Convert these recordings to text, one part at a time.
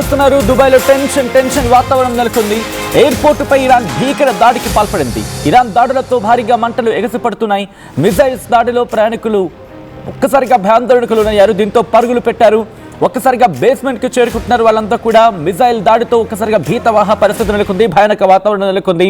చూస్తున్నారు దుబాయ్లో టెన్షన్ వాతావరణం నెలకొంది. ఎయిర్పోర్టుపై ఇరాన్ భీకర దాడికి పాల్పడింది. ఇరాన్ దాడులతో భారీగా మంటలు ఎగసిపడుతున్నాయి. మిసైల్స్ దాడిలో ప్రయాణికులు ఒక్కసారిగా భయాందోళనకు లోనయ్యారు. దీంతో పరుగులు పెట్టారు. ఒక్కసారిగా బేస్మెంట్కి చేరుకుంటున్నారు. వాళ్ళంతా కూడా మిసైల్ దాడితో ఒక్కసారిగా భీతవాహ పరిస్థితి నెలకొంది. భయానక వాతావరణం నెలకొంది.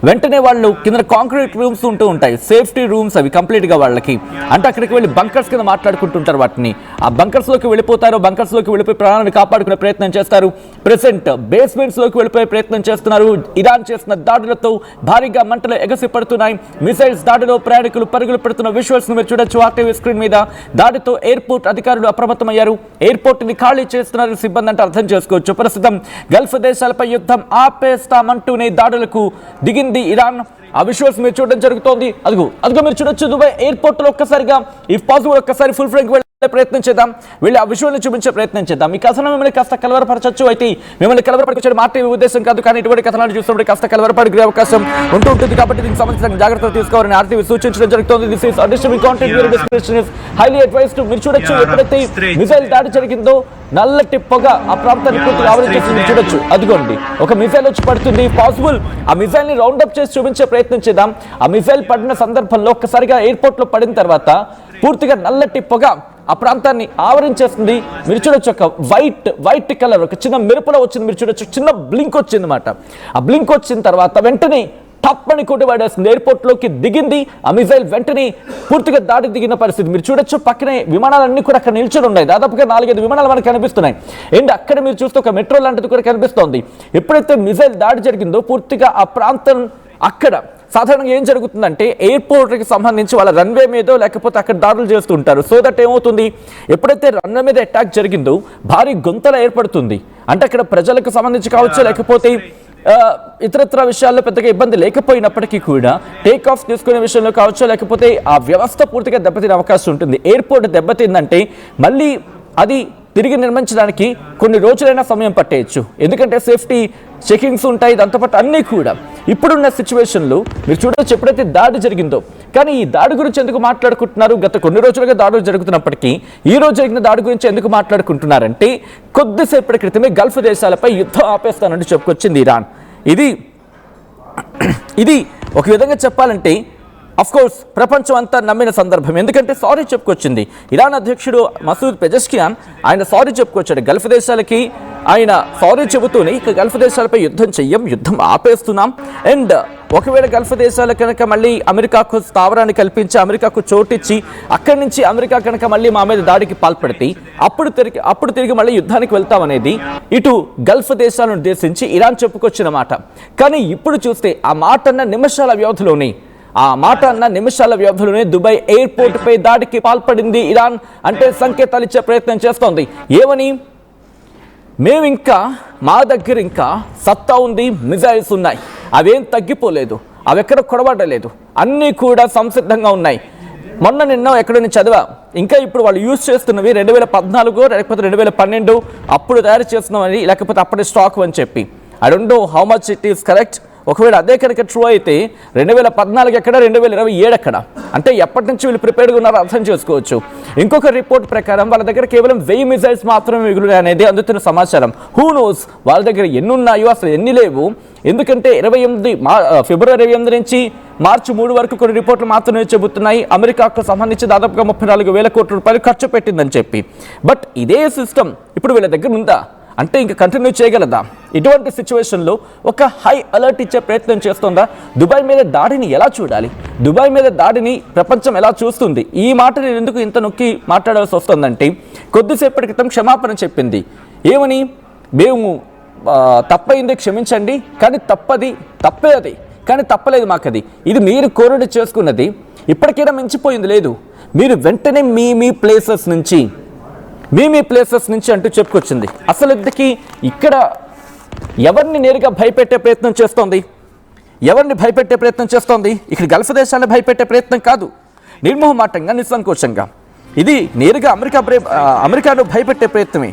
వెంటనే వాళ్ళు కింద కాంక్రీట్ రూమ్స్ ఉంటూ ఉంటాయి, సేఫ్టీ రూమ్స్ అవి కంప్లీట్గా వాళ్ళకి. అంటే అక్కడికి వెళ్ళి బంకర్స్ కింద మాట్లాడుకుంటుంటారు. వాటిని ఆ బంకర్స్లోకి వెళ్ళిపోతారు. బంకర్స్లోకి వెళ్ళిపోయి ప్రాణాన్ని కాపాడుకునే ప్రయత్నం చేస్తారు. ప్రెసెంట్ బేస్మెంట్స్లోకి వెళ్ళిపోయే ప్రయత్నం చేస్తున్నారు. ఇరాన్ చేసిన దాడులతో భారీగా మంటలు ఎగసిపడుతున్నాయి. మిసైల్స్ దాడిలో ప్రయాణికులు పరుగులు పెడుతున్న విజువల్స్ మీరు చూడొచ్చు ఆర్టీవీ స్క్రీన్ మీద. దాడితో ఎయిర్పోర్ట్ అధికారులు అప్రమత్తమయ్యారు. ఎయిర్పోర్ట్ని ఖాళీ చేస్తున్నారు సిబ్బంది అంటే అర్థం చేసుకోవచ్చు. ప్రస్తుతం గల్ఫ్ దేశాలపై యుద్ధం ఆపేస్తామంటూనే దాడులకు దిగింది ఇరాన్. ఆ విజువల్స్ మీరు చూడడం జరుగుతోంది. అదిగో మీరు చూడొచ్చు దుబాయ్ ఎయిర్పోర్ట్ లో ఒక్కసారిగా ఇఫ్ పాసిబుల్ ఒక్కసారి ఫుల్ ఫ్రంక్ ప్రయత్నం చేద్దాం. వెళ్ళి ఆ విజువల్ని చూపించే ప్రయత్నం చేద్దాం. ఈ కథనం మిమ్మల్ని కాస్త కలవరపరచచ్చు. అయితే మిమ్మల్ని కలవరపరిచే మాట ఉద్దేశం కాదు, కానీ ఇటువంటి కథనాలు చూసినప్పుడు కాస్త కలవరపడే అవకాశం ఉంటుంది. కాబట్టి దీనికి సంబంధించిన జాగ్రత్తలు తీసుకోవాలని ఆర్టీవీ సూచించడం జరుగుతుంది. This is distributing content your description is highly advised. మీరు చూడొచ్చు ఎప్పుడైతే మిసైల్ దాడి జరిగిందో నల్లటి పొగ ఆ ప్రాంతాన్ని పూర్తిగా ఆవరించేసి మీరు చూడొచ్చు. అదిగోండి ఒక మిసైల్ వచ్చి పడుతుంది. పాసిబుల్ ఆ మిసైల్ ని రౌండ్ అప్ చేసి చూపించే ప్రయత్నం చేద్దాం. ఆ మిసైల్ పడిన సందర్భంలో ఒక్కసారిగా ఎయిర్పోర్ట్ లో పడిన తర్వాత పూర్తిగా నల్లటి పొగ ఆ ప్రాంతాన్ని ఆవరించేస్తుంది. మీరు చూడొచ్చు ఒక వైట్ కలర్ ఒక చిన్న మెరుపులో వచ్చింది. మీరు చూడొచ్చు చిన్న బ్లింక్ వచ్చింది అన్నమాట. ఆ బ్లింక్ వచ్చిన తర్వాత వెంటనే టప్పని కొట్టి పడేస్తుంది. ఎయిర్పోర్ట్ లోకి దిగింది ఆ మిసైల్. వెంటనే పూర్తిగా దాడి దిగిన పరిస్థితి మీరు చూడొచ్చు. పక్కనే విమానాలన్నీ కూడా అక్కడ నిల్చొని ఉన్నాయి. దాదాపుగా 4-5 విమానాలు మనకు కనిపిస్తున్నాయి. అండ్ అక్కడ మీరు చూస్తే ఒక మెట్రో లాంటిది కూడా కనిపిస్తోంది. ఎప్పుడైతే మిసైల్ దాడి జరిగిందో పూర్తిగా ఆ ప్రాంతం అక్కడ సాధారణంగా ఏం జరుగుతుందంటే ఎయిర్పోర్ట్కి సంబంధించి వాళ్ళ రన్వే మీదో లేకపోతే అక్కడ దాడులు చేస్తూ ఉంటారు. సో దట్ ఏమవుతుంది, ఎప్పుడైతే రన్వే మీద అటాక్ జరిగిందో భారీ గొంతల ఏర్పడుతుంది. అంటే అక్కడ ప్రజలకు సంబంధించి కావచ్చు లేకపోతే ఇతరత్ర విషయాల్లో పెద్దగా ఇబ్బంది లేకపోయినప్పటికీ కూడా టేక్ ఆఫ్ తీసుకునే విషయంలో కావచ్చు లేకపోతే ఆ వ్యవస్థ పూర్తిగా దెబ్బతినే అవకాశం ఉంటుంది. ఎయిర్పోర్ట్ దెబ్బతిందంటే మళ్ళీ అది తిరిగి నిర్మించడానికి కొన్ని రోజులైనా సమయం పట్టేయచ్చు. ఎందుకంటే సేఫ్టీ చెకింగ్స్ ఉంటాయి, దాంతోపాటు అన్నీ కూడా. ఇప్పుడున్న సిచ్యువేషన్లో మీరు చూడవచ్చు ఎప్పుడైతే దాడి జరిగిందో. కానీ ఈ దాడి గురించి ఎందుకు మాట్లాడుకుంటున్నారు? గత కొన్ని రోజులుగా దాడులు జరుగుతున్నప్పటికీ ఈ రోజు జరిగిన దాడి గురించి ఎందుకు మాట్లాడుకుంటున్నారంటే కొద్దిసేపటి క్రితమే గల్ఫ్ దేశాలపై యుద్ధం ఆపేస్తానంటూ చెప్పుకొచ్చింది ఇరాన్. ఇది ఒక విధంగా చెప్పాలంటే అఫ్కోర్స్ ప్రపంచం అంతా నమ్మిన సందర్భం. ఎందుకంటే సారీ చెప్పుకొచ్చింది ఇరాన్ అధ్యక్షుడు మసూద్ పెజెష్కియాన్. ఆయన సారీ చెప్పుకొచ్చాడు గల్ఫ్ దేశాలకి. ఆయన సారీ చెబుతూనే ఇక గల్ఫ్ దేశాలపై యుద్ధం ఆపేస్తున్నాం. అండ్ ఒకవేళ గల్ఫ్ దేశాలు కనుక మళ్ళీ అమెరికాకు స్థావరాన్ని కల్పించి అమెరికాకు చోటిచ్చి అక్కడి నుంచి అమెరికా కనుక మళ్ళీ మా మీద దాడికి పాల్పడితే అప్పుడు తిరిగి మళ్ళీ యుద్ధానికి వెళ్తామనేది ఇటు గల్ఫ్ దేశాలను ఉద్దేశించి ఇరాన్ చెప్పుకొచ్చిన మాట. కానీ ఇప్పుడు చూస్తే ఆ మాట అన్న నిమిషాల వ్యవధిలోనే దుబాయ్ ఎయిర్పోర్ట్ పై దాడికి పాల్పడింది ఇరాన్. అంటే సంకేతాలు ఇచ్చే ప్రయత్నం చేస్తోంది. ఏమని, మా దగ్గర ఇంకా సత్తా ఉంది, మిజైల్స్ ఉన్నాయి, అవేం తగ్గిపోలేదు, అవి ఎక్కడ కొడబడలేదు, అన్నీ కూడా సంసిద్ధంగా ఉన్నాయి. నిన్న ఎక్కడో నేను చదివా, ఇంకా ఇప్పుడు వాళ్ళు యూజ్ చేస్తున్నవి 2014 లేకపోతే 2012 అప్పుడు తయారు చేస్తున్నామని లేకపోతే అప్పటి స్టాక్ అని చెప్పి. I don't know how much it is correct. ఒకవేళ అదే కనుక ట్రూ అయితే 2014 ఎక్కడ 2027 ఎక్కడ, అంటే ఎప్పటి నుంచి వీళ్ళు ప్రిపేర్డ్గా ఉన్నారో అర్థం చేసుకోవచ్చు. ఇంకొక రిపోర్ట్ ప్రకారం వాళ్ళ దగ్గర కేవలం 1000 మిసైల్స్ మాత్రమే మిగులు అనేది అందుతున్న సమాచారం. హూ నోస్ వాళ్ళ దగ్గర ఎన్ని ఉన్నాయో అసలు ఎన్ని లేవు. ఎందుకంటే ఫిబ్రవరి 28 నుంచి మార్చి 3 వరకు కొన్ని రిపోర్ట్లు మాత్రమే చెబుతున్నాయి అమెరికాకు సంబంధించి దాదాపుగా 34,000 కోట్ల రూపాయలు ఖర్చు పెట్టిందని చెప్పి. బట్ ఇదే సిస్టమ్ ఇప్పుడు వీళ్ళ దగ్గర ఉందా అంటే ఇంకా కంటిన్యూ చేయగలదా? ఇటువంటి సిచ్యువేషన్లో ఒక హై అలర్ట్ ఇచ్చే ప్రయత్నం చేస్తుందా? దుబాయ్ మీద దాడిని ఎలా చూడాలి? దుబాయ్ మీద దాడిని ప్రపంచం ఎలా చూస్తుంది? ఈ మాట నేను ఎందుకు ఇంత నొక్కి మాట్లాడాల్సి వస్తుందంటే కొద్దిసేపటి క్రితం క్షమాపణ చెప్పింది. ఏమని, మేము తప్పైంది క్షమించండి, కానీ తప్పే అది, కానీ తప్పలేదు మాకు అది, ఇది మీరు కోరిక చేసుకున్నది, ఇప్పటికైనా మించిపోయింది లేదు, మీరు వెంటనే మీ ప్లేసెస్ నుంచి అంటూ చెప్పుకొచ్చింది. అసలు ఇంతకీ ఇక్కడ ఎవరిని నేరుగా భయపెట్టే ప్రయత్నం చేస్తోంది? ఇక్కడ గల్ఫ్ దేశాలను భయపెట్టే ప్రయత్నం కాదు, నిర్మోహమాటంగా నిస్సంకోచంగా ఇది నేరుగా అమెరికాను భయపెట్టే ప్రయత్నమే.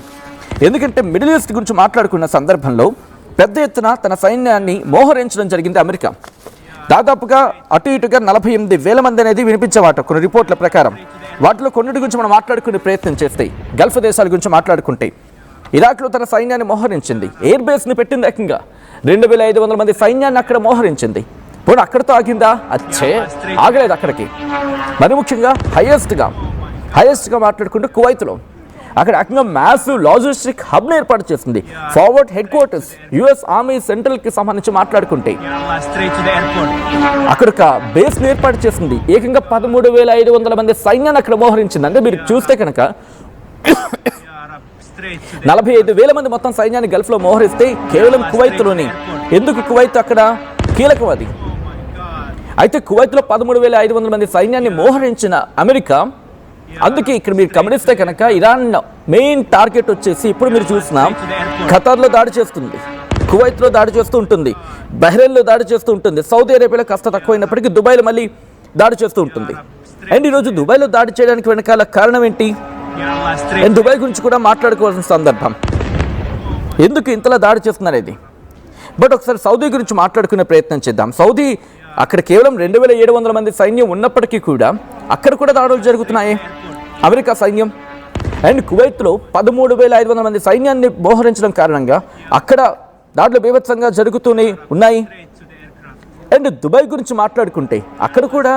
ఎందుకంటే మిడిల్ ఈస్ట్ గురించి మాట్లాడుకున్న సందర్భంలో పెద్ద ఎత్తున తన సైన్యాన్ని మోహరించడం జరిగింది అమెరికా. దాదాపుగా అటు ఇటుగా 48,000 మంది అనేది వినిపించేవాట కొన్ని రిపోర్ట్ల ప్రకారం. వాటిలో కొన్నిటి గురించి మనం మాట్లాడుకునే ప్రయత్నం చేస్తే గల్ఫ్ దేశాల గురించి మాట్లాడుకుంటే ఇరాక్లో తన సైన్యాన్ని మోహరించింది, ఎయిర్ బేస్ని పెట్టింది, ఏకంగా 2500 మంది సైన్యాన్ని అక్కడ మోహరించింది. పోనీ అక్కడితో ఆగిందా? ఆగలేదు అక్కడికి. మరి ముఖ్యంగా హైయెస్ట్గా మాట్లాడుకుంటూ కువైత్లో అక్కడ ఏకంగా మ్యాసివ్ లాజిస్టిక్ హబ్ని ఏర్పాటు చేసింది. Forward headquarters US army సెంట్రల్కి సంబంధించి మాట్లాడుకుంటే అక్కడ ఒక బేస్ని ఏర్పాటు చేసింది. ఏకంగా 13,500 మంది సైన్యాన్ని అక్కడ మోహరించింది. అంటే మీరు చూస్తే కనుక 45,000 మంది మొత్తం సైన్యాన్ని గల్ఫ్లో మోహరిస్తే కేవలం కువైత్లోని. ఎందుకు కువైత్ అక్కడ కీలకం అది. అయితే కువైత్లో 13,500 మంది సైన్యాన్ని మోహరించిన అమెరికా, అందుకే ఇక్కడ మీరు గమనిస్తే కనుక ఇరాన్ మెయిన్ టార్గెట్ వచ్చేసి ఇప్పుడు మీరు చూసిన ఖతార్లో దాడి చేస్తుంది, కువైత్లో దాడి చేస్తూ ఉంటుంది, బహ్రెయిన్లో దాడి చేస్తూ ఉంటుంది, సౌదీ అరేబియాలో కాస్త తక్కువైనప్పటికీ దుబాయ్లో మళ్ళీ దాడి చేస్తూ ఉంటుంది. అండ్ ఈరోజు దుబాయ్లో దాడి చేయడానికి వెనకాల కారణం ఏంటి? అండ్ దుబాయ్ గురించి కూడా మాట్లాడుకోవాల్సిన సందర్భం. ఎందుకు ఇంతలా దాడి చేస్తున్నారు ఇది? బట్ ఒకసారి సౌదీ గురించి మాట్లాడుకునే ప్రయత్నం చేద్దాం. సౌదీ అక్కడ కేవలం 2,700 మంది సైన్యం ఉన్నప్పటికీ కూడా అక్కడ కూడా దాడులు జరుగుతున్నాయి అమెరికా సైన్యం. అండ్ కువైత్లో 13,500 మంది సైన్యాన్ని మోహరించడం కారణంగా అక్కడ దాడులు బీభత్సంగా జరుగుతూనే ఉన్నాయి. అండ్ దుబాయ్ గురించి మాట్లాడుకుంటే అక్కడ కూడా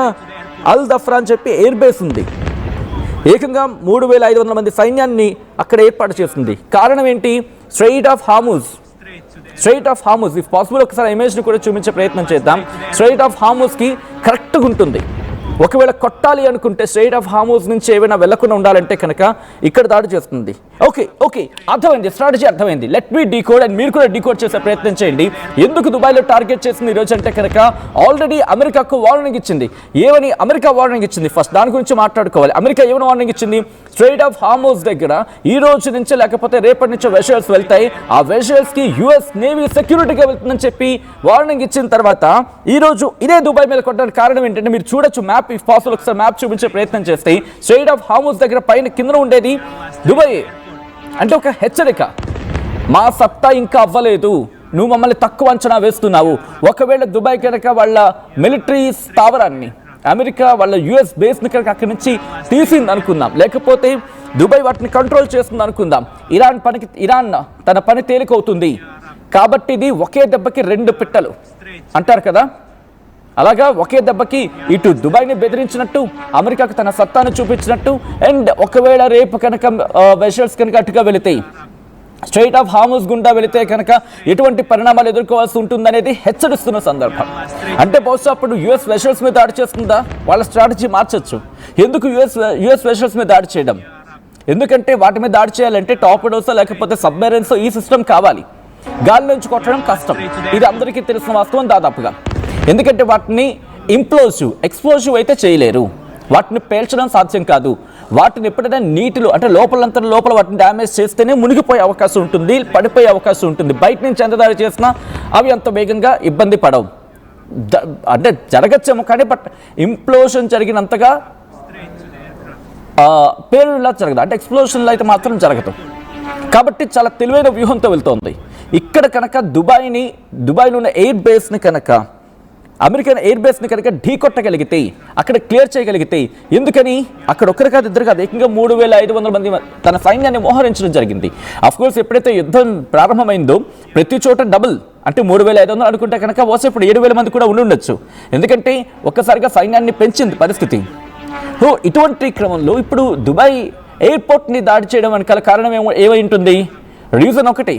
అల్ దఫ్రా అని చెప్పి ఎయిర్ బేస్ ఉంది. ఏకంగా 3,500 మంది సైన్యాన్ని అక్కడ ఏర్పాటు చేస్తుంది. కారణం ఏంటి? Strait of Hormuz if possible ఒకసారి ఇమేజ్ని కూడా చూపించే ప్రయత్నం చేద్దాం. స్ట్రెయిట్ ఆఫ్ హార్ముజ్కి కరెక్ట్గా ఉంటుంది. ఒకవేళ కొట్టాలి అనుకుంటే స్ట్రెయిట్ ఆఫ్ హార్ముజ్ నుంచి ఏమైనా వెళ్లకుండా ఉండాలంటే కనుక ఇక్కడ దాడి చేస్తుంది. ఓకే అర్థమైంది, స్ట్రాటజీ అర్థమైంది. లెట్ మీ డీకోడ్ అండ్ మీరు కూడా డీకోడ్ చేసే ప్రయత్నం చేయండి. ఎందుకు దుబాయ్లో టార్గెట్ చేసింది ఈరోజు అంటే కనుక ఆల్రెడీ అమెరికాకు వార్నింగ్ ఇచ్చింది. ఏమని అమెరికా వార్నింగ్ ఇచ్చింది? ఫస్ట్ దాని గురించి మాట్లాడుకోవాలి. అమెరికా ఏమైనా వార్నింగ్ ఇచ్చింది? స్ట్రెయిట్ ఆఫ్ హార్ముజ్ దగ్గర ఈ రోజు నుంచి లేకపోతే రేపటి నుంచి వెషల్స్ వెళ్తాయి, ఆ వెషల్స్ కి యుఎస్ నేవీ సెక్యూరిటీగా వెళ్తుందని చెప్పి వార్నింగ్ ఇచ్చిన తర్వాత ఈ రోజు ఇదే దుబాయ్ మీద కొట్టడానికి కారణం ఏంటంటే మీరు చూడొచ్చు మ్యాప్, ఇఫ్ పాసిబుల్ ఒకసారి మ్యాప్ చూపించే ప్రయత్నం చేస్తే స్ట్రెయిట్ ఆఫ్ హార్ముజ్ దగ్గర పైన కింద ఉండేది దుబాయ్. అంటే ఒక హెచ్చరిక, మా సత్తా ఇంకా అవ్వలేదు, నువ్వు మమ్మల్ని తక్కువ అంచనా వేస్తున్నావు. ఒకవేళ దుబాయ్ కనుక వాళ్ళ మిలిటరీ స్థావరాన్ని అమెరికా వాళ్ళ యుఎస్ బేస్ని కనుక అక్కడి నుంచి తీసింది అనుకుందాం, లేకపోతే దుబాయ్ వాటిని కంట్రోల్ చేస్తుంది అనుకుందాం, ఇరాన్ తన పని తేలికవుతుంది. కాబట్టి ఇది ఒకే దెబ్బకి 2 పిట్టలు అంటారు కదా, అలాగా ఒకే దెబ్బకి ఇటు దుబాయ్ని బెదిరించినట్టు, అమెరికాకు తన సత్తాను చూపించినట్టు. అండ్ ఒకవేళ రేపు కనుక వెషల్స్ కనుక అటుగా వెళితాయి, స్ట్రెయిట్ ఆఫ్ హార్ముజ్ గుండా వెళితే కనుక ఎటువంటి పరిణామాలు ఎదుర్కోవాల్సి ఉంటుందనేది హెచ్చరిస్తున్న సందర్భం. అంటే బహుశా అప్పుడు యుఎస్ వెషల్స్ మీద దాడి చేస్తుందా? వాళ్ళ స్ట్రాటజీ మార్చొచ్చు. ఎందుకు యుఎస్ వెషల్స్ మీద దాడి చేయడం? ఎందుకంటే వాటి మీద దాడి చేయాలంటే టార్పెడోస్ లేకపోతే సబ్మెరైన్స్ ఈ సిస్టమ్ కావాలి. గాలి నుంచి కొట్టడం కష్టం, ఇది అందరికీ తెలిసిన వాస్తవం దాదాపుగా. ఎందుకంటే వాటిని ఎక్స్ప్లోజివ్ అయితే చేయలేరు, వాటిని పేల్చడం సాధ్యం కాదు. వాటిని ఎప్పుడైనా నీటిలో అంటే లోపల వాటిని డ్యామేజ్ చేస్తేనే మునిగిపోయే అవకాశం ఉంటుంది, పడిపోయే అవకాశం ఉంటుంది. బయట నుంచి ఎంత దాడి చేసినా అవి అంత వేగంగా ఇబ్బంది పడవు. అంటే జరగచ్చేమో కానీ బట్ ఇంప్లోషన్ జరిగినంతగా పేలులా జరగదు, అంటే ఎక్స్ప్లోషన్లో అయితే మాత్రం జరగదు. కాబట్టి చాలా తెలివైన వ్యూహంతో వెళ్తోంది. ఇక్కడ కనుక దుబాయ్లో ఉన్న ఎయిర్ బేస్ని కనుక అమెరికన్ ఎయిర్ బేస్ని కనుక ఢీ కొట్టగలిగితే, అక్కడ క్లియర్ చేయగలిగితే, ఎందుకని అక్కడ ఒక్కరు కాదు ఇద్దరు కాదు ఏకంగా 3,500 మంది తన సైన్యాన్ని మోహరించడం జరిగింది. అఫ్కోర్స్ ఎప్పుడైతే యుద్ధం ప్రారంభమైందో ప్రతి చోట డబుల్, అంటే 3,500 అనుకుంటే కనుక బహుశా ఇప్పుడు 7,000 మంది కూడా ఉండొచ్చు. ఎందుకంటే ఒక్కసారిగా సైన్యాన్ని పెంచింది పరిస్థితి. సో ఇటువంటి క్రమంలో ఇప్పుడు దుబాయ్ ఎయిర్పోర్ట్ని దాడి చేయడం వెనకాల కారణం ఏమై ఉంటుంది? రీజన్ ఒకటి,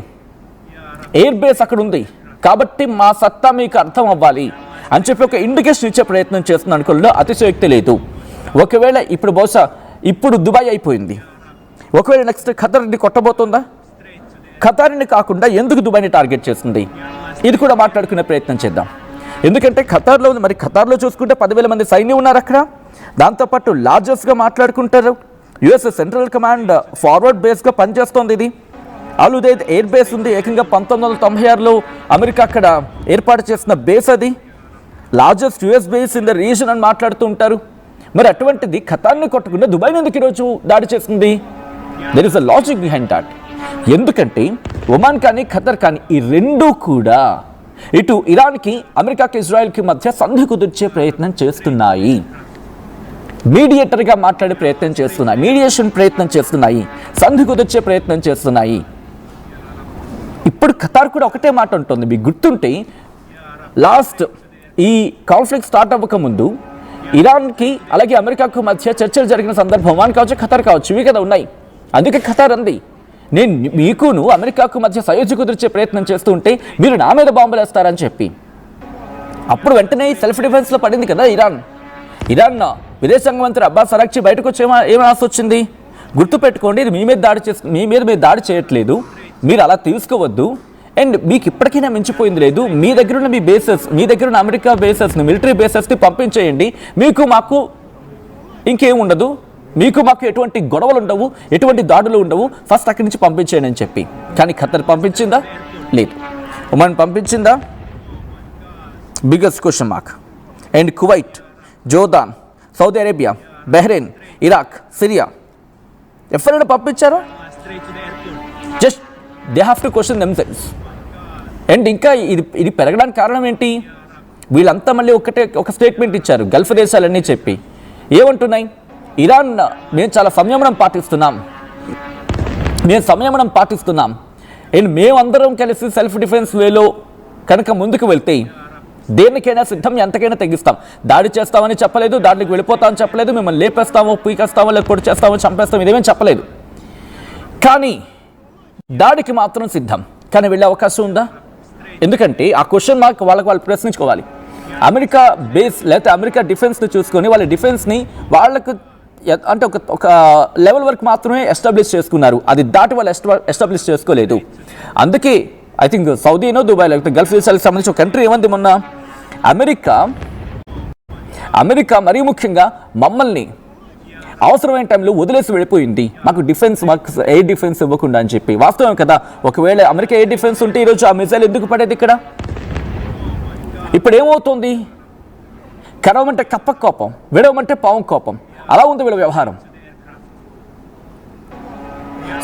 ఎయిర్ బేస్ అక్కడ ఉంది కాబట్టి మా సత్తా మీకు అర్థం అవ్వాలి అని చెప్పి ఒక ఇండికేషన్ ఇచ్చే ప్రయత్నం చేస్తున్న అనుకోవడంలో అతిశయోక్తి లేదు. ఒకవేళ ఇప్పుడు బహుశా ఇప్పుడు దుబాయ్ అయిపోయింది, ఒకవేళ నెక్స్ట్ ఖతార్ని కొట్టబోతుందా? ఖతార్ని కాకుండా ఎందుకు దుబాయ్ని టార్గెట్ చేస్తుంది? ఇది కూడా మాట్లాడుకునే ప్రయత్నం చేద్దాం. ఎందుకంటే ఖతార్లో ఉంది, మరి ఖతార్లో చూసుకుంటే 10,000 మంది సైన్యం ఉన్నారు అక్కడ. దాంతోపాటు లార్జెస్ట్గా మాట్లాడుకుంటారు యుఎస్ సెంట్రల్ కమాండ్ ఫార్వర్డ్ బేస్గా పనిచేస్తోంది. ఇది అల్ ఉదైద్ ఎయిర్ బేస్ ఉంది, ఏకంగా 1996లో అమెరికా అక్కడ ఏర్పాటు చేసిన బేస్. అది largest US base in the reason అని మాట్లాడుతూ ఉంటారు. మరి అటువంటిది ఖతార్ని కొట్టకుండా దుబాయ్ ఎందుకు ఈరోజు దాడి చేస్తుంది? There is a logic behind that. ఎందుకంటే ఒమాన్ కానీ ఖతార్ కానీ ఈ రెండూ కూడా ఇటు ఇరాన్కి అమెరికాకి ఇజ్రాయెల్కి మధ్య సంధి కుదిర్చే ప్రయత్నం చేస్తున్నాయి, మీడియేటర్గా మాట్లాడే ప్రయత్నం చేస్తున్నాయి, మీడియేషన్ ప్రయత్నం చేస్తున్నాయి, సంధి కుదిర్చే ప్రయత్నం చేస్తున్నాయి. ఇప్పుడు ఖతార్ కూడా ఒకటే మాట ఉంటుంది. మీకు గుర్తుంటే లాస్ట్ ఈ కాన్ఫ్లిక్ట్ స్టార్ట్ అవ్వకముందు ఇరాన్కి అలాగే అమెరికాకు మధ్య చర్చలు జరిగిన సందర్భం ఒమాన్ కావచ్చు, ఖతార్ కావచ్చు, ఇవి కదా ఉన్నాయి. అందుకే ఖతార్ అంది, నేను మీకును అమెరికాకు మధ్య సయోధ్య కుదిర్చే ప్రయత్నం చేస్తూ ఉంటే మీరు నా మీద బాంబులు వేస్తారని చెప్పి. అప్పుడు వెంటనే సెల్ఫ్ డిఫెన్స్లో పడింది కదా ఇరాన్. విదేశాంగ మంత్రి అబ్బాస్ అరాక్చి బయటకు వచ్చి ఏమి ఆశ వచ్చింది? గుర్తుపెట్టుకోండి, ఇది మీ మీద దాడి చేయట్లేదు, మీరు అలా తీసుకోవద్దు, అండ్ మీకు ఇప్పటికైనా మించిపోయింది లేదు, మీ దగ్గర ఉన్న మీ దగ్గర ఉన్న అమెరికా బేసెస్ని, మిలిటరీ బేసెస్ని పంపించేయండి, మీకు మాకు ఇంకేం ఉండదు, మీకు మాకు ఎటువంటి గొడవలు ఉండవు, ఎటువంటి దాడులు ఉండవు, ఫస్ట్ అక్కడి నుంచి పంపించేయండి అని చెప్పి. కానీ ఖతర్ పంపించిందా? లేదు. ఒమాన్ పంపించిందా? Biggest question mark. And Kuwait, Jordan, Saudi Arabia, Bahrain, Iraq, Syria ఎవరైనా పంపించారా? Just they have to question themselves. And ఇంకా ఇది పెరగడానికి కారణం ఏంటి? వీళ్ళంతా మళ్ళీ ఒక స్టేట్మెంట్ ఇచ్చారు గల్ఫ్ దేశాలన్నీ చెప్పి. ఏమంటున్నాయి? ఇరాన్ మేము చాలా సంయమనం పాటిస్తున్నాం అండ్ మేమందరం కలిసి సెల్ఫ్ డిఫెన్స్ వేలో కనుక ముందుకు వెళ్తే దేనికైనా సిద్ధం, ఎంతకైనా తెగిస్తాం. దాడి చేస్తామని చెప్పలేదు, దాడికి వెళ్ళిపోతామని చెప్పలేదు, మిమ్మల్ని లేపేస్తామో, పీకేస్తామో, లేకపోతే పొడి చేస్తామో, చంపేస్తామో, ఇదేమేం చెప్పలేదు. కానీ దాడికి మాత్రం సిద్ధం. కానీ వెళ్ళే అవకాశం ఉందా? ఎందుకంటే ఆ క్వశ్చన్ మార్క్ వాళ్ళు ప్రశ్నించుకోవాలి. అమెరికా బేస్ లేకపోతే అమెరికా డిఫెన్స్ని చూసుకొని వాళ్ళ డిఫెన్స్ని వాళ్ళకు అంటే ఒక లెవెల్ వరకు మాత్రమే ఎస్టాబ్లిష్ చేసుకున్నారు, అది దాటి వాళ్ళు ఎస్టాబ్లిష్ చేసుకోలేదు. అందుకే ఐ థింక్ సౌదీనో దుబాయ్ లేకపోతే గల్ఫ్ దేశాలకు సంబంధించి ఒక కంట్రీ ఏమంది మొన్న, అమెరికా మరీ ముఖ్యంగా మమ్మల్ని అవసరమైన టైంలో వదిలేసి వెళ్ళిపోయింది, మాకు ఎయిర్ డిఫెన్స్ ఇవ్వకుండా అని చెప్పి. వాస్తవం కదా, ఒకవేళ అమెరికా ఎయిర్ డిఫెన్స్ ఉంటే ఈరోజు ఆ మిసైల్ ఎందుకు పడేది ఇక్కడ? ఇప్పుడు ఏమవుతుంది? కరవమంటే కప్ప కోపం, విడవమంటే పాము కోపం, అలా ఉంది వీళ్ళ వ్యవహారం.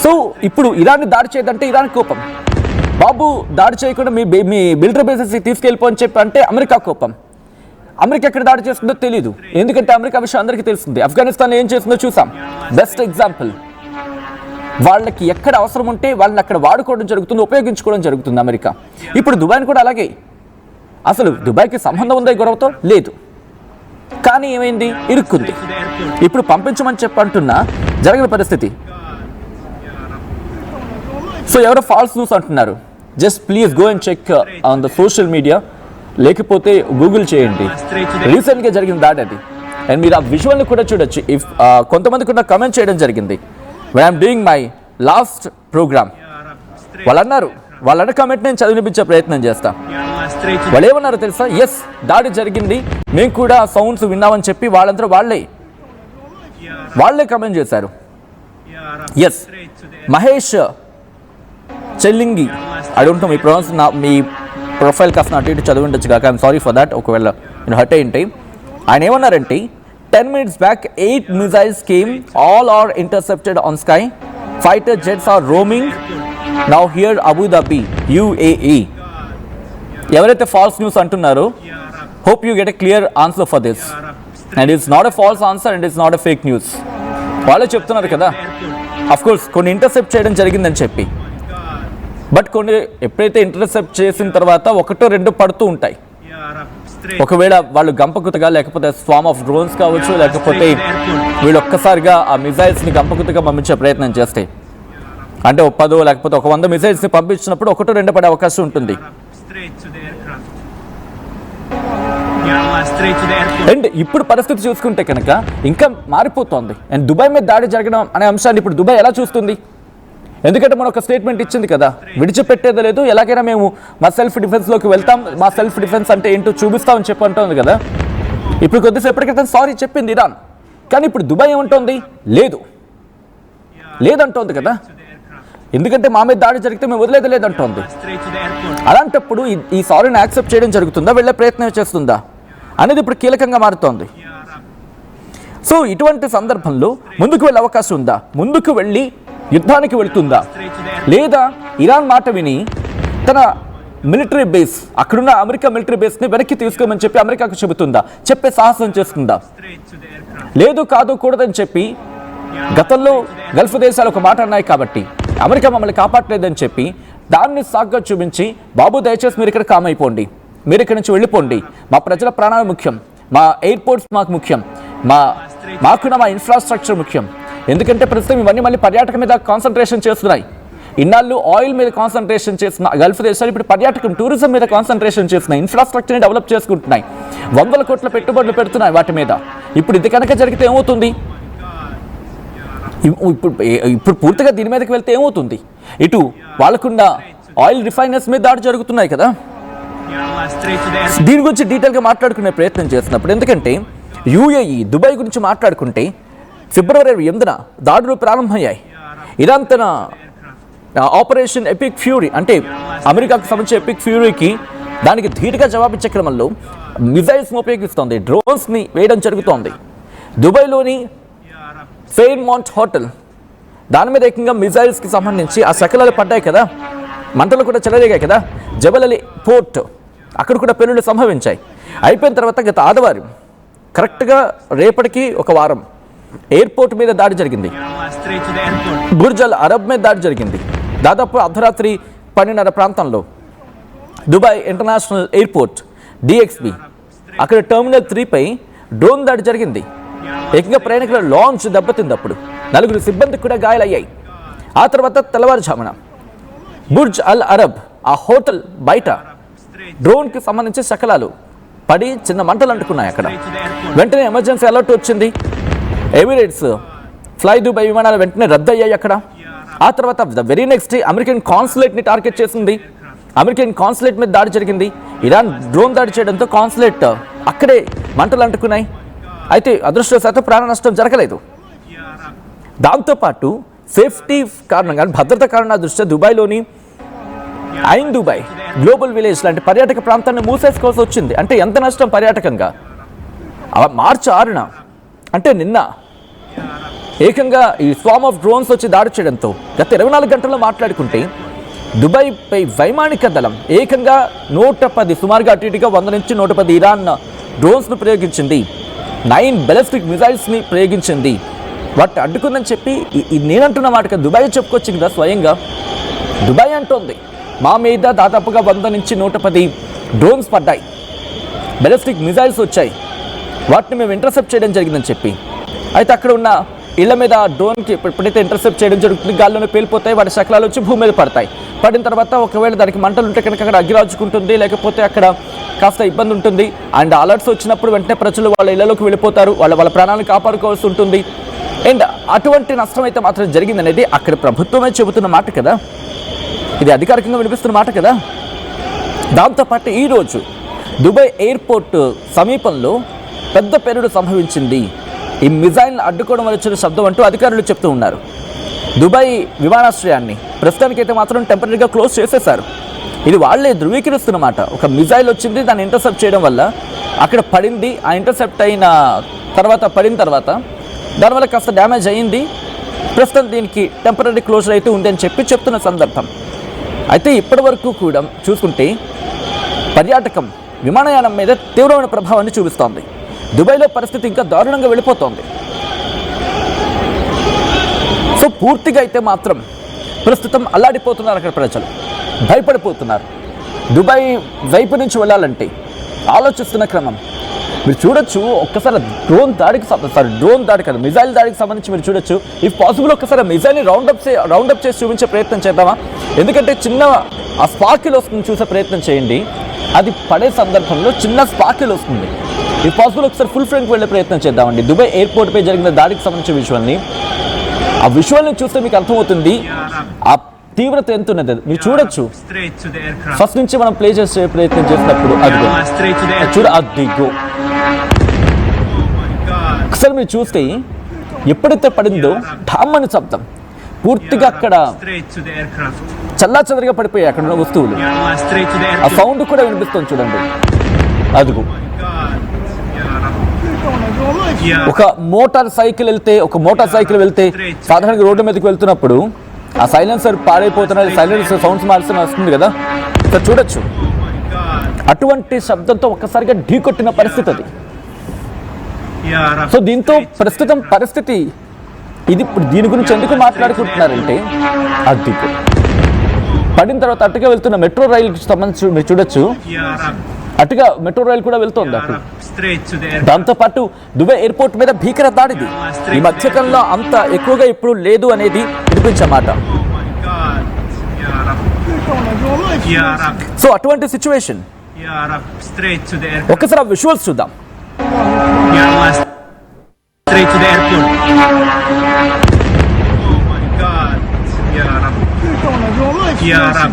సో ఇప్పుడు ఇరాన్ని దాడి చేయదంటే ఇరాన్ కోపం, బాబు దాడి చేయకుండా మీ మిలిటరీ బేసెస్ తీసుకెళ్ళిపో అని చెప్పి అంటే అమెరికా కోపం. అమెరికా ఎక్కడ దాడి చేస్తుందో తెలియదు, ఎందుకంటే అమెరికా విషయం అందరికీ తెలుస్తుంది. ఆఫ్ఘనిస్తాన్ ఏం చేస్తుందో చూసాం, బెస్ట్ ఎగ్జాంపుల్. వాళ్ళకి ఎక్కడ అవసరం ఉంటే వాళ్ళని అక్కడ వాడుకోవడం జరుగుతుంది, ఉపయోగించుకోవడం జరుగుతుంది అమెరికా. ఇప్పుడు దుబాయ్ని కూడా అలాగే. అసలు దుబాయ్కి సంబంధం ఉందా ఈ గొడవతో? లేదు. కానీ ఏమైంది? ఇరుక్కుంది. ఇప్పుడు పంపించమని చెప్పంటున్నా జరిగిన పరిస్థితి. సో ఎవరో ఫాల్స్ న్యూస్ అంటున్నారు, just please go and check on the social media, లేకపోతే గూగుల్ చేయండి. రీసెంట్గా జరిగిన దాడి అది. అండ్ మీరు ఆ విజువల్ని కూడా చూడొచ్చు. ఇఫ్ కొంతమంది కూడా కమెంట్ చేయడం జరిగింది when I'm doing my last program. వాళ్ళన్న కమెంట్ నేను చదివినిపించే ప్రయత్నం చేస్తా. వాళ్ళు ఏమన్నారో తెలుసా? ఎస్, దాడి జరిగింది, మేము కూడా సౌండ్స్ విన్నామని చెప్పి వాళ్ళే కమెంట్ చేశారు. ఎస్, మహేష్ చెల్లింగి, అడుగుంటా మీ ప్రొఫైల్ కాస్త అటు ఇటు చదివి ఉండొచ్చు కాక, ఐఎమ్ సారీ ఫర్ దాట్, ఒకవేళ నేను హర్ట్ అయ్యింటే. ఆయన ఏమన్నారంటే 10 minutes back 8 missiles came, all are intercepted on sky, fighter jets are roaming now here Abu Dhabi UAE. ఎవరైతే ఫాల్స్ న్యూస్ అంటున్నారో, hope you get a clear answer for this, and it's not a false answer and it's not a fake news. వాళ్ళే చెప్తున్నారు కదా, of course కొన్ని intercept చేయడం జరిగిందని చెప్పి, but కొన్ని ఎప్పుడైతే ఇంటర్సెప్ట్ చేసిన తర్వాత 1-2 పడుతూ ఉంటాయి. ఒకవేళ వాళ్ళు గంపకుతగా, లేకపోతే స్వామ్ ఆఫ్ డ్రోన్స్ కావచ్చు, లేకపోతే వీళ్ళు ఒక్కసారిగా ఆ మిజైల్స్ని గంపకుతగా పంపించే ప్రయత్నం చేస్తే, అంటే 10 లేకపోతే 100 మిజైల్స్ని పంపించినప్పుడు 1-2 పడే అవకాశం ఉంటుంది. అండ్ ఇప్పుడు పరిస్థితి చూసుకుంటే కనుక ఇంకా మారిపోతుంది. అండ్ దుబాయ్ మీద దాడి జరగడం అనే అంశాన్ని ఇప్పుడు దుబాయ్ ఎలా చూస్తుంది? ఎందుకంటే మనం ఒక స్టేట్మెంట్ ఇచ్చింది కదా, విడిచిపెట్టేది లేదు, ఎలాగైనా మేము మా సెల్ఫ్ డిఫెన్స్లోకి వెళ్తాం, మా సెల్ఫ్ డిఫెన్స్ అంటే ఏంటో చూపిస్తామని చెప్పి అంటుంది కదా. ఇప్పుడు కొద్దిసేపటి క్రితం సారీ చెప్పింది ఇరాన్, కానీ ఇప్పుడు దుబాయ్ ఏమంటోంది? లేదంటోంది కదా, ఎందుకంటే మా మీద దాడి జరిగితే మేము వదిలేదు లేదంటోంది. అలాంటప్పుడు ఈ సారీని యాక్సెప్ట్ చేయడం జరుగుతుందా, వెళ్ళే ప్రయత్నం చేస్తుందా అనేది ఇప్పుడు కీలకంగా మారుతోంది. సో ఇటువంటి సందర్భంలో ముందుకు వెళ్ళే అవకాశం ఉందా? ముందుకు వెళ్ళి యుద్ధానికి వెళుతుందా? లేదా ఇరాన్ మాట విని తన మిలిటరీ బేస్, అక్కడున్న అమెరికా మిలిటరీ బేస్ని వెనక్కి తీసుకోమని చెప్పి అమెరికాకు చెబుతుందా? చెప్పే సాహసం చేస్తుందా? లేదు, కాదు, కూడదని చెప్పి గతంలో గల్ఫ్ దేశాలు ఒక మాట అన్నాయి కాబట్టి, అమెరికా మమ్మల్ని కాపాడలేదని చెప్పి దాన్ని సాగ్గా చూపించి బాబు దయచేసి మీరు ఇక్కడ కామ్ అయిపోండి, మీరు ఇక్కడి నుంచి వెళ్ళిపోండి, మా ప్రజల ప్రాణాలు ముఖ్యం, మా ఎయిర్పోర్ట్స్ మాకు ముఖ్యం, మాకున్న మా ఇన్ఫ్రాస్ట్రక్చర్ ముఖ్యం. ఎందుకంటే ప్రస్తుతం ఇవన్నీ మళ్ళీ పర్యాటకం మీద కాన్సన్ట్రేషన్ చేస్తున్నాయి. ఇన్నాళ్ళు ఆయిల్ మీద కాన్సన్ట్రేషన్ చేసిన గల్ఫ్ దేశాలు ఇప్పుడు పర్యాటకం టూరిజం మీద కాన్సన్ట్రేషన్ చేస్తున్నాయి, ఇన్ఫ్రాస్ట్రక్చర్ని డెవలప్ చేసుకుంటున్నాయి, 100 కోట్ల పెట్టుబడులు పెడుతున్నాయి వాటి మీద. ఇప్పుడు ఇది కనుక జరిగితే ఏమవుతుంది? ఇప్పుడు పూర్తిగా దీని మీదకి వెళ్తే ఏమవుతుంది? ఇటు వాళ్ళకున్న ఆయిల్ రిఫైనర్స్ మీద దాడి జరుగుతున్నాయి కదా. దీని గురించి డీటెయిల్గా మాట్లాడుకునే ప్రయత్నం చేస్తున్నప్పుడు, ఎందుకంటే యూఏఈ దుబాయ్ గురించి మాట్లాడుకుంటే ఫిబ్రవరి 8న దాడులు ప్రారంభమయ్యాయి. ఇరాన్ తన ఆపరేషన్ ఎపిక్ ఫ్యూరీ అంటే అమెరికాకు సంబంధించిన ఎపిక్ ఫ్యూరీకి దానికి ధీటుగా జవాబిచ్చే క్రమంలో మిజైల్స్ని ఉపయోగిస్తోంది, డ్రోన్స్ని వేయడం జరుగుతోంది. దుబాయ్లోని ఫెయిర్మౌంట్ హోటల్ దాని మీద ఏకంగా మిజైల్స్కి సంబంధించి ఆ శకలాలు పడ్డాయి కదా, మంటలు కూడా చెలరేగాయి కదా. జబల్ అలీ పోర్ట్ అక్కడ కూడా పెళ్లిళ్ళు సంభవించాయి. అయిపోయిన తర్వాత గత ఆదివారం కరెక్ట్గా రేపటికి ఒక వారం ఎయిర్పోర్ట్ మీద దాడి జరిగింది, బుర్జ్ అల్ అరబ్ మీద దాడి జరిగింది. దాదాపు అర్ధరాత్రి 12:30 ప్రాంతంలో దుబాయ్ ఇంటర్నేషనల్ ఎయిర్పోర్ట్ డిఎక్స్బి అక్కడ టెర్మినల్ 3పై డ్రోన్ దాడి జరిగింది. ఏకంగా ప్రయాణికుల లాంచ్ దెబ్బతింది. అప్పుడు 4 సిబ్బందికి కూడా గాయాలయ్యాయి. ఆ తర్వాత తెల్లవారుజామున బుర్జ్ అల్ అరబ్ ఆ హోటల్ బయట డ్రోన్కి సంబంధించిన శకలాలు పడి చిన్న మంటలు అంటుకున్నాయి అక్కడ. వెంటనే ఎమర్జెన్సీ అలర్ట్ వచ్చింది. ఎమిరేట్స్ ఫ్లై దుబాయ్ విమానాలు వెంటనే రద్దు అయ్యాయి అక్కడ. ఆ తర్వాత the very next day American కాన్సులేట్ని టార్గెట్ చేసింది. అమెరికన్ కాన్సులేట్ మీద దాడి జరిగింది. ఇరాన్ డ్రోన్ దాడి చేయడంతో కాన్సులేట్ అక్కడే మంటలు అంటుకున్నాయి. అయితే అదృష్టవశాత్తు ప్రాణ నష్టం జరగలేదు. దాంతోపాటు సేఫ్టీ కారణంగా భద్రత కారణాల దృష్ట్యా దుబాయ్లోని ఐన్ దుబాయ్ గ్లోబల్ విలేజ్ లాంటి పర్యాటక ప్రాంతాన్ని మూసేసుకోవాల్సి వచ్చింది. అంటే ఎంత నష్టం పర్యాటకంగా. మార్చి 6న అంటే నిన్న ఏకంగా ఈ స్వామ్ ఆఫ్ డ్రోన్స్ వచ్చి దాడి చేయడంతో గత 24 గంటల్లో మాట్లాడుకుంటే దుబాయ్పై వైమానిక దళం ఏకంగా 110 సుమారుగా అటు ఇటుగా 100 నుంచి 110 ఇరాన్ డ్రోన్స్ను ప్రయోగించింది, 9 బెలిస్టిక్ మిజైల్స్ని ప్రయోగించింది. వాటిని అడ్డుకుందని చెప్పి నేనంటున్న మాటగా దుబాయ్ చెప్పుకొచ్చింది కదా స్వయంగా. దుబాయ్ అంటోంది మా మీద దాదాపుగా 100 నుంచి 110 డ్రోన్స్ పడ్డాయి, బెలిస్టిక్ మిజైల్స్ వచ్చాయి, వాటిని మేము ఇంటర్సెప్ట్ చేయడం జరిగిందని చెప్పి. అయితే అక్కడ ఉన్న ఇళ్ల మీద డ్రోన్కి ఎప్పుడైతే ఇంటర్సెప్ట్ చేయడం జరుగుతుంది గాల్లోనే పేలిపోతాయి, వాటి శకలాలు వచ్చి భూమి మీద పడతాయి. పడిన తర్వాత ఒకవేళ దానికి మంటలు ఉంటే కనుక అక్కడ అగ్గిరాజుకుంటుంది, లేకపోతే అక్కడ కాస్త ఇబ్బంది ఉంటుంది. అండ్ అలర్ట్స్ వచ్చినప్పుడు వెంటనే ప్రజలు వాళ్ళ ఇళ్లలోకి వెళ్ళిపోతారు, వాళ్ళ ప్రాణాలను కాపాడుకోవాల్సి ఉంటుంది. అండ్ అటువంటి నష్టం అయితే మాత్రం జరిగిందనేది అక్కడ ప్రభుత్వమే చెబుతున్న మాట కదా, ఇది అధికారికంగా వినిపిస్తున్న మాట కదా. దాంతోపాటు ఈరోజు దుబాయ్ ఎయిర్పోర్ట్ సమీపంలో పెద్ద పేలుడు సంభవించింది, ఈ మిజైల్ని అడ్డుకోవడం వల్ల వచ్చిన శబ్దం అంటూ అధికారులు చెప్తూ ఉన్నారు. దుబాయ్ విమానాశ్రయాన్ని ప్రస్తుతానికైతే మాత్రం టెంపరీగా క్లోజ్ చేసేశారు. ఇది వాళ్లే ధృవీకరిస్తున్నమాట. ఒక మిజైల్ వచ్చింది, దాన్ని ఇంటర్సెప్ట్ చేయడం వల్ల అక్కడ పడింది, ఆ ఇంటర్సెప్ట్ అయిన తర్వాత పడిన తర్వాత దానివల్ల కాస్త డ్యామేజ్ అయ్యింది, ప్రస్తుతం దీనికి టెంపరీ క్లోజర్ అయితే ఉంది అని చెప్తున్న సందర్భం. అయితే ఇప్పటి వరకు కూడా చూసుకుంటే పర్యాటకం విమానయానం మీద తీవ్రమైన ప్రభావాన్ని చూపిస్తోంది. దుబాయ్లో పరిస్థితి ఇంకా దారుణంగా వెళ్ళిపోతోంది. సో పూర్తిగా అయితే మాత్రం ప్రస్తుతం అల్లాడిపోతున్నారు అక్కడ ప్రజలు, భయపడిపోతున్నారు. దుబాయ్ వైపు నుంచి వెళ్ళాలంటే ఆలోచిస్తున్న క్రమం మీరు చూడొచ్చు. ఒక్కసారి డ్రోన్ దాడి కాదు, మిజైల్ దాడికి సంబంధించి మీరు చూడొచ్చు. ఇఫ్ పాసిబుల్ ఒక్కసారి మిజైల్ని రౌండప్ చేసి చూపించే ప్రయత్నం చేద్దామా? ఎందుకంటే చిన్న ఆ స్పార్కిల్ వస్తుంది, చూసే ప్రయత్నం చేయండి. అది పడే సందర్భంలో చిన్న స్పార్కిల్ వస్తుంది. ఇఫ్ పాసిబుల్ ఒకసారి ఫుల్ ఫ్రంట్కి వెళ్ళే ప్రయత్నం చేద్దామండి. దుబాయ్ ఎయిర్పోర్ట్పై జరిగిన దాడికి సంబంధించిన విజువల్ని, ఆ విజువల్ని చూస్తే మీకు అర్థమవుతుంది ఆ తీవ్రత ఎంత ఉన్నది. మీరు చూడొచ్చు, ఫస్ట్ నుంచి మనం ప్లే చేసే ప్రయత్నం చేసినప్పుడు అదిగో అదిగో ఒకసారి మీరు చూస్తే ఎప్పుడైతే పడిందో ఢామ్మని శబ్దం, పూర్తిగా అక్కడ చల్లాచదరిగా పడిపోయాయి అక్కడ ఉన్న వస్తువులు. ఆ సౌండ్ కూడా వినిపిస్తుంది చూడండి. అదిగో ఒక మోటార్ సైకిల్ వెళ్తే సాధారణంగా రోడ్డు మీదకి వెళ్తున్నప్పుడు ఆ సైలెన్సర్ పాడైపోతున్నది, సైలెన్సర్ సౌండ్స్ మార్చిన వస్తుంది కదా, ఇక్కడ చూడొచ్చు. అటువంటి శబ్దంతో ఒక్కసారిగా ఢీకొట్టిన పరిస్థితి అది. సో దీంతో ప్రస్తుతం పరిస్థితి ఇది. ఇప్పుడు దీని గురించి ఎందుకు మాట్లాడుకుంటున్నారంటే అది పడిన తర్వాత అటుగా వెళ్తున్న మెట్రో రైలుకి సంబంధించి మీరు చూడొచ్చు, Yeah, Rab. అటుగా మెట్రో రైలు కూడా వెళ్తోంది Yeah, అటు. Rab. Straight to the airport. దాంతో పాటు దుబాయ్ ఎయిర్పోర్ట్ మీద భీకర దాడిది ఈ మధ్యకాలంలో అంత ఎక్కువగా ఇప్పుడు లేదు అనేది వినిపించమాట. Oh my God. Yeah, Rab. Yeah, Rab. So అటువంటి situation Yeah, Rab. Straight to the airport. ఒక్కసారి విజువల్స్ చూద్దాం. Yeah, Allah. Straight to the airport. Oh my God. Yeah, Rab. Yeah, Rab.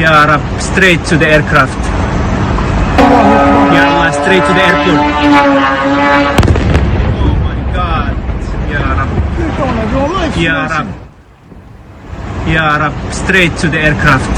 Yeah, Rab. Straight to the aircraft. Yeah, Allah. Straight to the airport. Oh my God. Yeah, Rab. Yeah, Rab. Yeah, Rab. Straight to the aircraft.